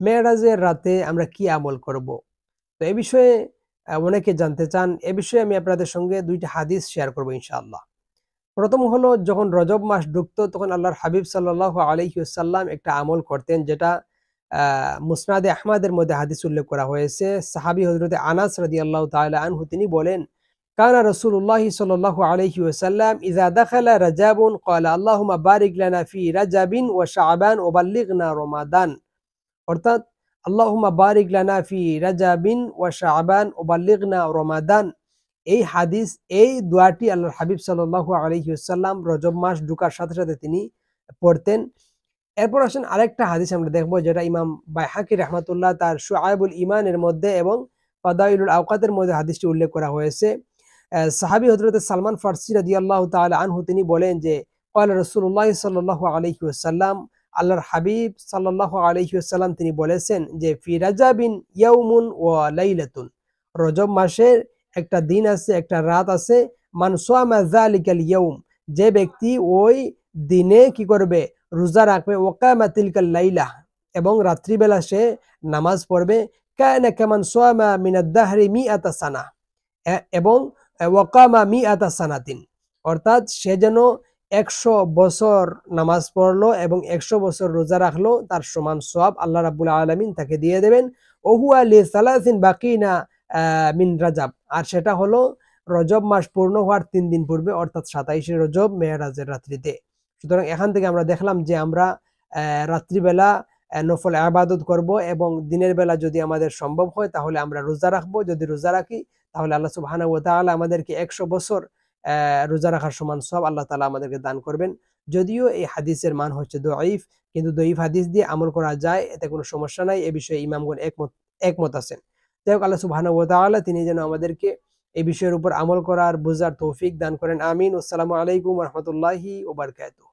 মেরাজের রাতে আমরা কি আমল করব? তো এই বিষয়ে অনেকে জানতে চান। এ বিষয়ে আমি আপনাদের সঙ্গে ২ টা হাদিস শেয়ার করব ইনশাআল্লাহ। প্রথম হলো, যখন রজব মাস ঢুকতো তখন আল্লাহর হাবিব সাল্লাল্লাহু আলাইহি ওয়াসাল্লাম একটা আমল করতেন, যেটা মুসনাদে আহমদের মধ্যে হাদিস উল্লেখ করা হয়েছে। সাহাবী হযরতে আনাস রাদিয়াল্লাহু তাআলা আনহু তিনি বলেন, কানা রাসূলুল্লাহি সাল্লাল্লাহু আলাইহি ওয়াসাল্লাম ইযা দাখালা রাজাবুন ক্বালা আল্লাহুম্মা বারিক লানা ফি রাজাবিন ওয়া শাবান ওয়া বাল্লিগনা রমাদান। অর্থাৎ আল্লাহুম্মা বারিক লানা ফি রাজাবিন ওয়া শাবান ওয়া বাল্লিগনা রমাদান। এই হাদিস, এই দোয়াটি আল্লাহর হাবিব সাল্লাল্লাহু আলাইহি ওয়াসাল্লাম রজব মাস ঢোকার সাথে সাথে তিনি পড়তেন। এরপর আসেন আরেকটা হাদিস আমরা দেখব, যেটা ইমাম বাইহাকি রাহমাতুল্লাহ তার শুআয়বুল ঈমানের মধ্যে এবং ফাদাইলুল আওকাতের মধ্যে হাদিসটি উল্লেখ করা হয়েছে। সাহাবী হযরত সালমান ফারসি রাদিয়াল্লাহু তাআলা আনহু তিনি বলেন যে, ক্বালা রাসূলুল্লাহ সাল্লাল্লাহু আলাইহি ওয়াসাল্লাম, আল্লাহর হাবিব সাল্লাল্লাহু আলাইহি ওয়াসাল্লাম তিনি বলেছেন যে, ফি রাজাবিন ইয়াউমুন ওয়া লাইলাতুন। রজব মাসের একটা দিন আছে, একটা রাত আছে। মান সামা যালিকাল ইয়াউম, যে ব্যক্তি ওই দিনে কি করবে? রোজা রাখবে। ওয়াকামা তিলকাল লাইলা, এবং রাত্রিবেলা সে নামাজ পড়বে। কানা কামান সামা মিনাদ দাহরি মিআতা সানা, এবং ওয়াকামা মিআতা সানাতিন, অর্থাৎ সে যেন ১০০ বছর নামাজ পড়লো এবং ১০০ বছর রোজা রাখলো, তার সমান সওয়াব আল্লাহ রাব্বুল আলামিন তাকে দিয়ে দেবেন। ওহুয়া লিসালাসিন বাকিনা মিন রাজাব, আর সেটা হলো রজব মাস পূর্ণ হওয়ার ৩ দিন পূর্বে, অর্থাৎ ২৭শে রজব মেরাজের রাত্রিতে। সুতরাং এখান থেকে আমরা দেখলাম যে আমরা রাত্রিবেলা নফল ইবাদত করব, এবং দিনের বেলা যদি আমাদের সম্ভব হয় তাহলে আমরা রোজা রাখবো। যদি রোজা রাখি তাহলে আল্লাহ সুবহানাহু ওয়া তাআলা আমাদেরকে ১০০ বছর রোজা রাখার সমান সওয়াব আল্লাহ তাআলা আমাদেরকে দান করবেন। যদিও এই হাদিসের মান হচ্ছে দঈফ, কিন্তু দঈফ হাদিস দিয়ে আমল করা যায়, এতে কোনো সমস্যা নাই। এ বিষয়ে ইমামগণ একমত আছেন। যাই হোক, আল্লাহ সুবহানাহু ওয়া তাআলা তিনি যেন আমাদেরকে এই বিষয়ের উপর আমল করার, বুঝার তৌফিক দান করেন। আমিন। আসসালামু আলাইকুম ওয়া রাহমাতুল্লাহি ওয়া বারাকাতুহু।